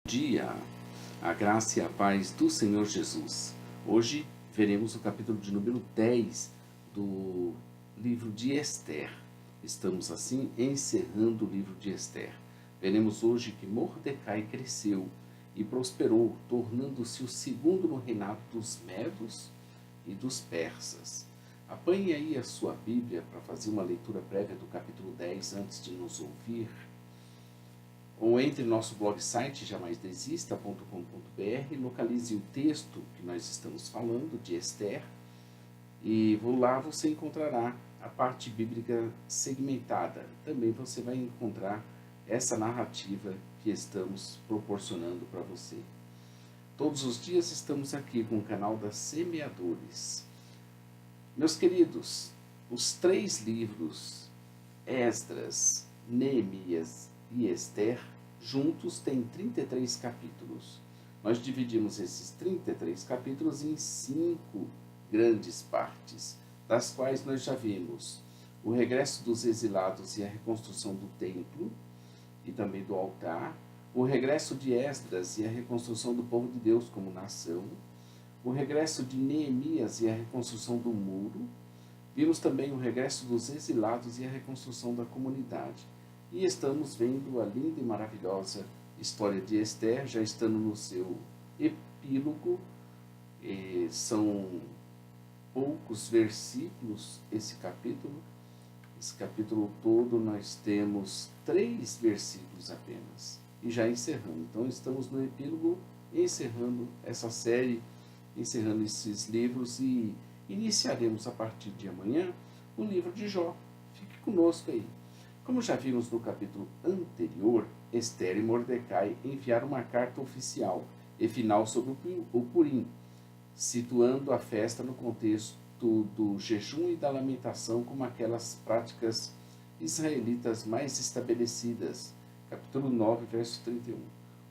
Dia, a graça e a paz do Senhor Jesus. Hoje veremos o capítulo de número 10 do livro de Esther. Estamos assim encerrando o livro de Esther. Veremos hoje que Mordecai cresceu e prosperou, tornando-se o segundo no reinado dos Medos e dos Persas. Apanhe aí a sua Bíblia para fazer uma leitura prévia do capítulo 10 antes de nos ouvir. Ou entre no nosso blog site jamaisdesista.com.br, localize o texto que nós estamos falando, de Esther, e lá você encontrará a parte bíblica segmentada. Também você vai encontrar essa narrativa que estamos proporcionando para você. Todos os dias estamos aqui com o canal da Semeadores. Meus queridos, os 3 livros, Esdras, Neemias e Esther, juntos têm 33 capítulos. Nós dividimos esses 33 capítulos em 5 grandes partes, das quais nós já vimos o regresso dos exilados e a reconstrução do templo e também do altar, o regresso de Esdras e a reconstrução do povo de Deus como nação, o regresso de Neemias e a reconstrução do muro. Vimos também o regresso dos exilados e a reconstrução da comunidade. E estamos vendo a linda e maravilhosa história de Esther, já estando no seu epílogo. São poucos versículos esse capítulo. Esse capítulo todo nós temos 3 versículos apenas. E já encerrando. Então estamos no epílogo, encerrando essa série, encerrando esses livros e iniciaremos a partir de amanhã o livro de Jó. Fique conosco aí. Como já vimos no capítulo anterior, Esther e Mordecai enviaram uma carta oficial e final sobre o Purim, situando a festa no contexto do jejum e da lamentação como aquelas práticas israelitas mais estabelecidas. Capítulo 9, verso 31.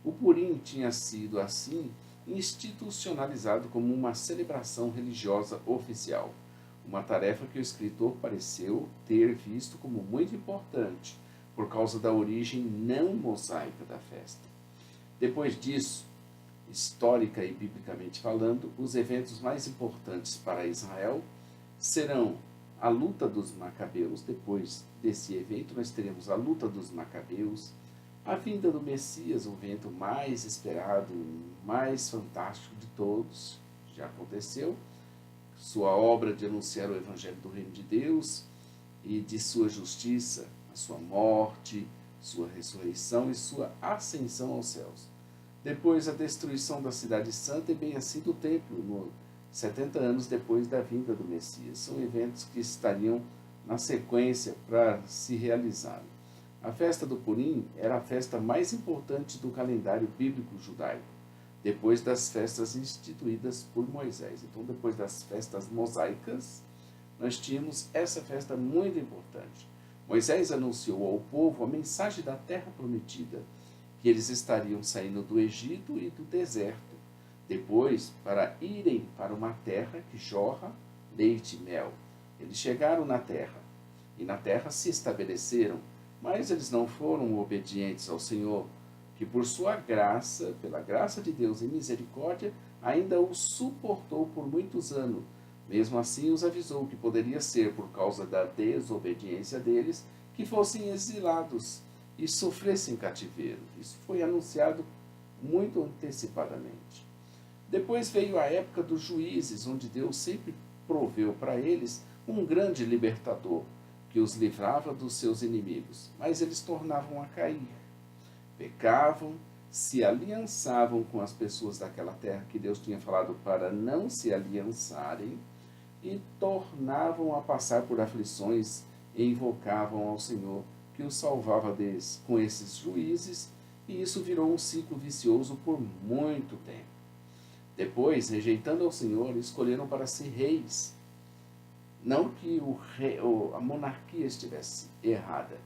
O Purim tinha sido, assim, institucionalizado como uma celebração religiosa oficial. Uma tarefa que o escritor pareceu ter visto como muito importante, por causa da origem não mosaica da festa. Depois disso, histórica e biblicamente falando, os eventos mais importantes para Israel serão a luta dos Macabeus. Depois desse evento, nós teremos a luta dos Macabeus, a vinda do Messias, o evento mais esperado, mais fantástico de todos, já aconteceu. Sua obra de anunciar o Evangelho do Reino de Deus e de sua justiça, a sua morte, sua ressurreição e sua ascensão aos céus. Depois a destruição da cidade santa e bem assim do templo, 70 anos depois da vinda do Messias. São eventos que estariam na sequência para se realizar. A festa do Purim era a festa mais importante do calendário bíblico judaico, depois das festas instituídas por Moisés. Então, depois das festas mosaicas, nós tínhamos essa festa muito importante. Moisés anunciou ao povo a mensagem da terra prometida, que eles estariam saindo do Egito e do deserto, depois para irem para uma terra que jorra leite e mel. Eles chegaram na terra, e na terra se estabeleceram, mas eles não foram obedientes ao Senhor, que por sua graça, pela graça de Deus e misericórdia, ainda os suportou por muitos anos. Mesmo assim os avisou que poderia ser por causa da desobediência deles que fossem exilados e sofressem cativeiro. Isso foi anunciado muito antecipadamente. Depois veio a época dos juízes, onde Deus sempre proveu para eles um grande libertador, que os livrava dos seus inimigos, mas eles tornavam a cair. Pecavam, se aliançavam com as pessoas daquela terra que Deus tinha falado para não se aliançarem e tornavam a passar por aflições e invocavam ao Senhor que os salvava deles com esses juízes, e isso virou um ciclo vicioso por muito tempo. Depois, rejeitando ao Senhor, escolheram para ser reis. Não que a monarquia estivesse errada,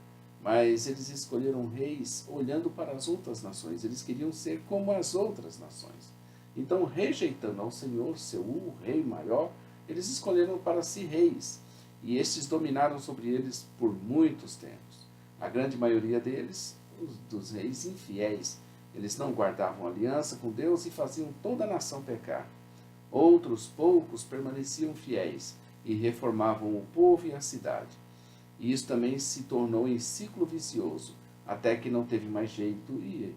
mas eles escolheram reis olhando para as outras nações. Eles queriam ser como as outras nações. Então, rejeitando ao Senhor, seu rei maior, eles escolheram para si reis. E estes dominaram sobre eles por muitos tempos. A grande maioria deles, dos reis infiéis, Eles não guardavam aliança com Deus e faziam toda a nação pecar. Outros poucos permaneciam fiéis e reformavam o povo e a cidade. E isso também se tornou em ciclo vicioso, até que não teve mais jeito e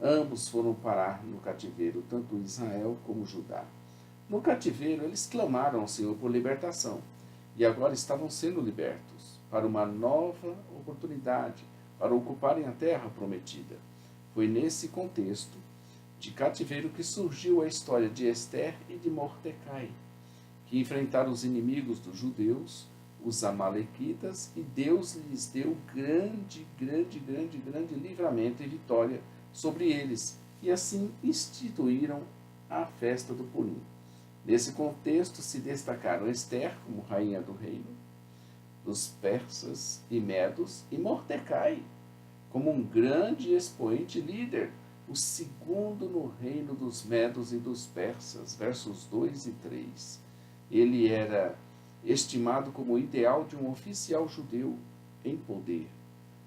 ambos foram parar no cativeiro, tanto Israel como Judá. No cativeiro, eles clamaram ao Senhor por libertação e agora estavam sendo libertos para uma nova oportunidade, para ocuparem a terra prometida. Foi nesse contexto de cativeiro que surgiu a história de Ester e de Mordecai, que enfrentaram os inimigos dos judeus, os amalequitas, e Deus lhes deu grande livramento e vitória sobre eles, e assim instituíram a festa do Purim. Nesse contexto se destacaram Ester como rainha do reino dos persas e medos, e Mordecai como um grande expoente líder, o segundo no reino dos medos e dos persas, versos 2 e 3. Ele era estimado como o ideal de um oficial judeu em poder,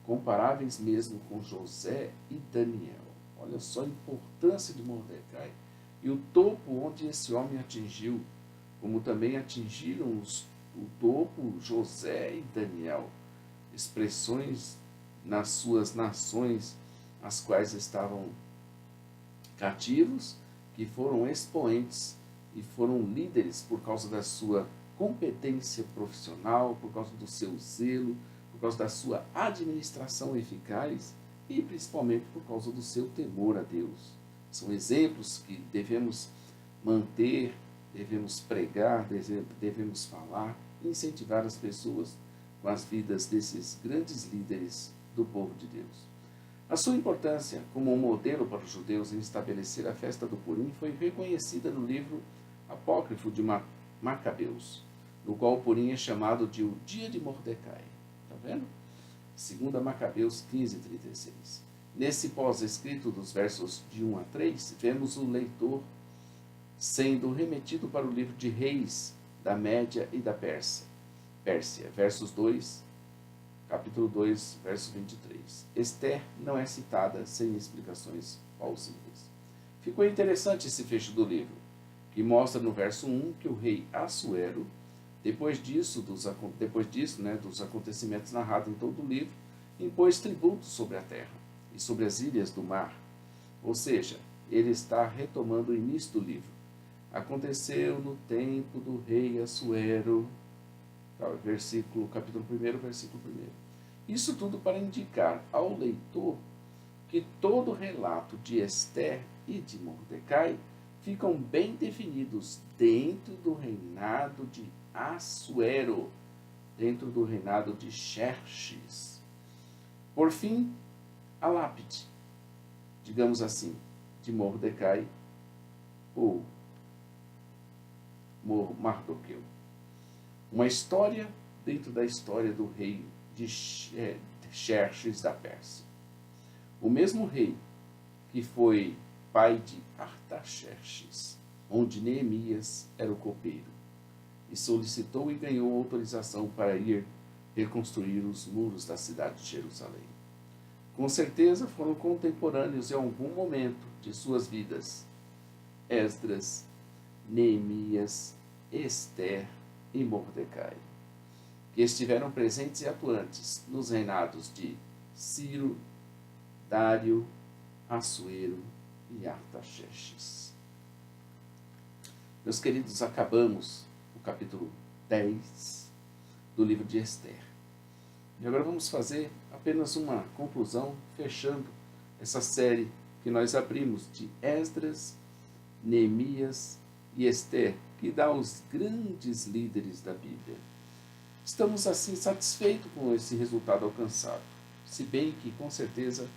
comparáveis mesmo com José e Daniel. Olha só a importância de Mordecai e o topo onde esse homem atingiu, como também atingiram o topo José e Daniel, expressões nas suas nações, as quais estavam cativos, que foram expoentes e foram líderes por causa da sua competência profissional, por causa do seu zelo, por causa da sua administração eficaz e principalmente por causa do seu temor a Deus. São exemplos que devemos manter, devemos pregar, devemos falar, incentivar as pessoas com as vidas desses grandes líderes do povo de Deus. A sua importância como um modelo para os judeus em estabelecer a festa do Purim foi reconhecida no livro apócrifo de Macabeus, no qual o Purim é chamado de o Dia de Mordecai. Está vendo? 2 Macabeus 15:36. Nesse pós-escrito dos versos de 1 a 3, vemos o leitor sendo remetido para o livro de Reis da Média e da Pérsia, versos 2, capítulo 2, verso 23. Ester não é citada sem explicações plausíveis. Ficou interessante esse fecho do livro, que mostra no verso 1 que o rei Assuero, depois disso, dos acontecimentos narrados em todo o livro, impôs tributo sobre a terra e sobre as ilhas do mar. Ou seja, ele está retomando o início do livro. Aconteceu no tempo do rei Assuero, capítulo 1, versículo 1. Isso tudo para indicar ao leitor que todo o relato de Ester e de Mordecai ficam bem definidos dentro do reinado de Assuero, dentro do reinado de Xerxes. Por fim, a lápide, digamos assim, de Mordecai ou Mardoqueu. Uma história dentro da história do rei de Xerxes da Pérsia. O mesmo rei que foi pai de Artaxerxes, onde Neemias era o copeiro, e solicitou e ganhou autorização para ir reconstruir os muros da cidade de Jerusalém. Com certeza foram contemporâneos em algum momento de suas vidas Esdras, Neemias, Ester e Mordecai, que estiveram presentes e atuantes nos reinados de Ciro, Dário, Assuero e Artaxerxes. Meus queridos, acabamos o capítulo 10 do livro de Ester. E agora vamos fazer apenas uma conclusão, fechando essa série que nós abrimos de Esdras, Neemias e Ester, que dá os grandes líderes da Bíblia. Estamos assim satisfeitos com esse resultado alcançado, se bem que com certeza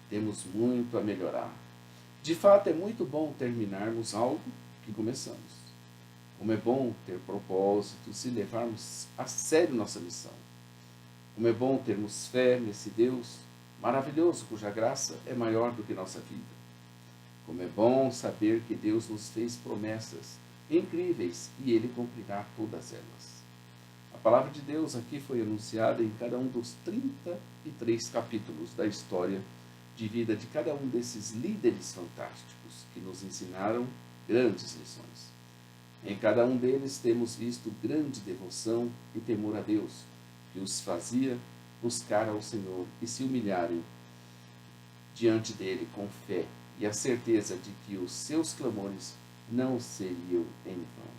temos muito a melhorar. De fato, é muito bom terminarmos algo que começamos. Como é bom ter propósitos e levarmos a sério nossa missão. Como é bom termos fé nesse Deus maravilhoso, cuja graça é maior do que nossa vida. Como é bom saber que Deus nos fez promessas incríveis e Ele cumprirá todas elas. A palavra de Deus aqui foi anunciada em cada um dos 33 capítulos da história de vida de cada um desses líderes fantásticos que nos ensinaram grandes lições. Em cada um deles temos visto grande devoção e temor a Deus, que os fazia buscar ao Senhor e se humilharem diante dele com fé e a certeza de que os seus clamores não seriam em vão.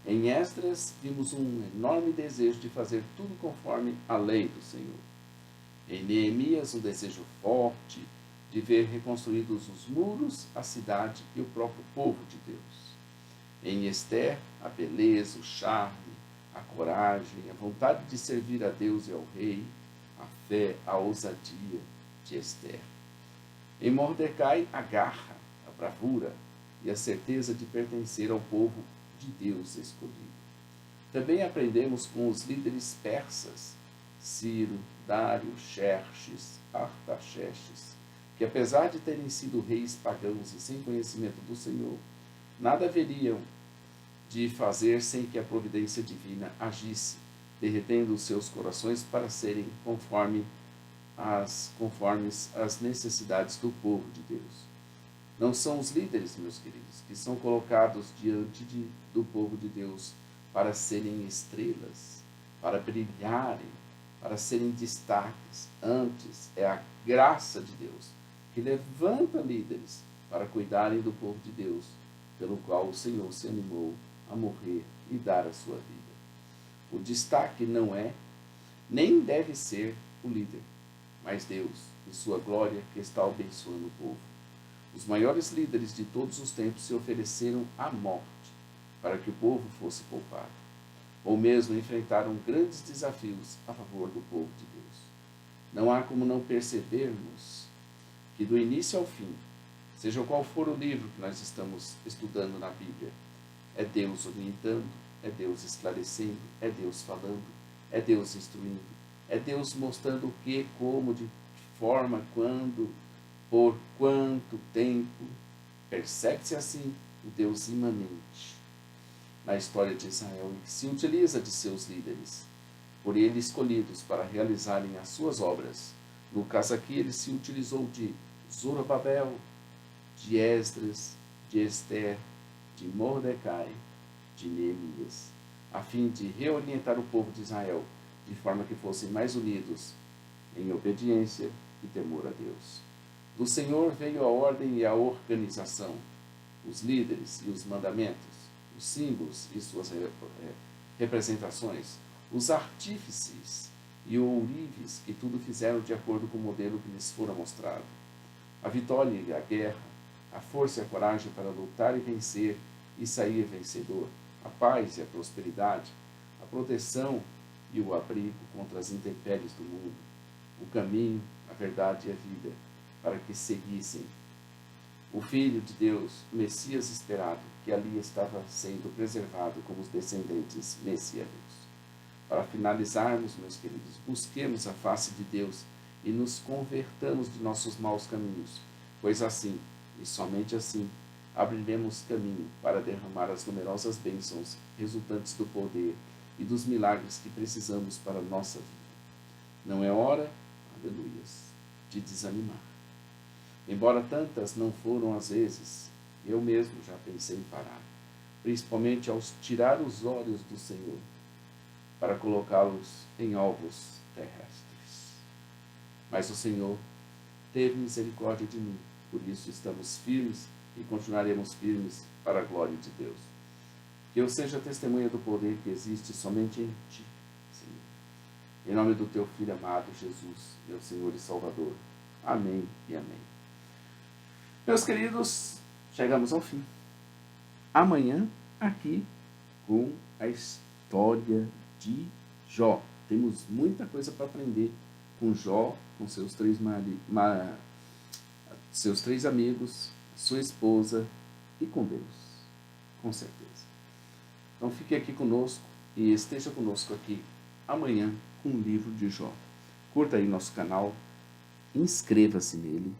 Em Esdras vimos um enorme desejo de fazer tudo conforme a lei do Senhor. Em Neemias, um desejo forte de ver reconstruídos os muros, a cidade e o próprio povo de Deus. Em Ester, a beleza, o charme, a coragem, a vontade de servir a Deus e ao rei, a fé, a ousadia de Ester. Em Mordecai, a garra, a bravura e a certeza de pertencer ao povo de Deus escolhido. Também aprendemos com os líderes persas, Ciro, Dário, Xerxes, Artaxerxes, que apesar de terem sido reis pagãos e sem conhecimento do Senhor, nada haveriam de fazer sem que a providência divina agisse, derretendo os seus corações para serem conformes às necessidades do povo de Deus. Não são os líderes, meus queridos, que são colocados diante do povo de Deus para serem estrelas, para brilharem, para serem destaques. Antes, é a graça de Deus que levanta líderes para cuidarem do povo de Deus, pelo qual o Senhor se animou a morrer e dar a sua vida. O destaque não é, nem deve ser o líder, mas Deus e sua glória que está abençoando o povo. Os maiores líderes de todos os tempos se ofereceram à morte para que o povo fosse poupado, ou mesmo enfrentaram grandes desafios a favor do povo de Deus. Não há como não percebermos que do início ao fim, seja qual for o livro que nós estamos estudando na Bíblia, é Deus orientando, é Deus esclarecendo, é Deus falando, é Deus instruindo, é Deus mostrando o que, como, de forma, quando, por quanto tempo. Percebe-se assim o Deus imanente na história de Israel e que se utiliza de seus líderes, por ele escolhidos para realizarem as suas obras. No caso aqui, ele se utilizou de Zorobabel, de Esdras, de Ester, de Mordecai, de Neemias, a fim de reorientar o povo de Israel, de forma que fossem mais unidos em obediência e temor a Deus. Do Senhor veio a ordem e a organização, os líderes e os mandamentos, os símbolos e suas representações, os artífices e ourives que tudo fizeram de acordo com o modelo que lhes fora mostrado. A vitória e a guerra, a força e a coragem para lutar e vencer e sair vencedor, a paz e a prosperidade, a proteção e o abrigo contra as intempéries do mundo, o caminho, a verdade e a vida, para que seguissem o Filho de Deus, Messias esperado, que ali estava sendo preservado como os descendentes messiânicos. Para finalizarmos, meus queridos, busquemos a face de Deus e nos convertamos de nossos maus caminhos, pois assim, e somente assim, abriremos caminho para derramar as numerosas bênçãos resultantes do poder e dos milagres que precisamos para a nossa vida. Não é hora, aleluias, de desanimar. Embora tantas não foram as vezes, eu mesmo já pensei em parar, principalmente ao tirar os olhos do Senhor, para colocá-los em alvos terrestres. Mas o Senhor teve misericórdia de mim, por isso estamos firmes e continuaremos firmes para a glória de Deus. Que eu seja testemunha do poder que existe somente em Ti, Senhor. Em nome do Teu Filho amado, Jesus, meu Senhor e Salvador. Amém e amém. Meus queridos, chegamos ao fim. Amanhã, aqui, com a história de Jó. Temos muita coisa para aprender com Jó, com seus três amigos, sua esposa e com Deus, com certeza. Então fique aqui conosco e esteja conosco aqui amanhã com o livro de Jó. Curta aí nosso canal, inscreva-se nele,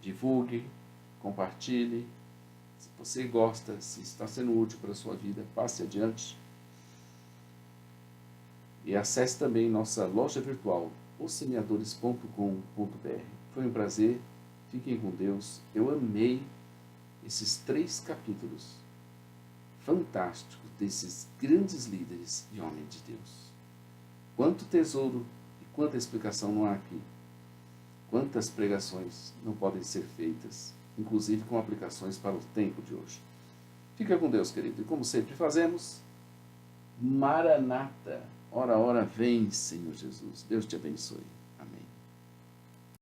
divulgue, compartilhe. Se você gosta, se está sendo útil para a sua vida, passe adiante. E acesse também nossa loja virtual, ossemeadores.com.br. Foi um prazer. Fiquem com Deus. Eu amei esses 3 capítulos fantásticos desses grandes líderes e homens de Deus. Quanto tesouro e quanta explicação não há aqui. Quantas pregações não podem ser feitas, inclusive com aplicações para o tempo de hoje. Fica com Deus, querido. E como sempre fazemos, Maranata. Ora, ora, vem, Senhor Jesus. Deus te abençoe.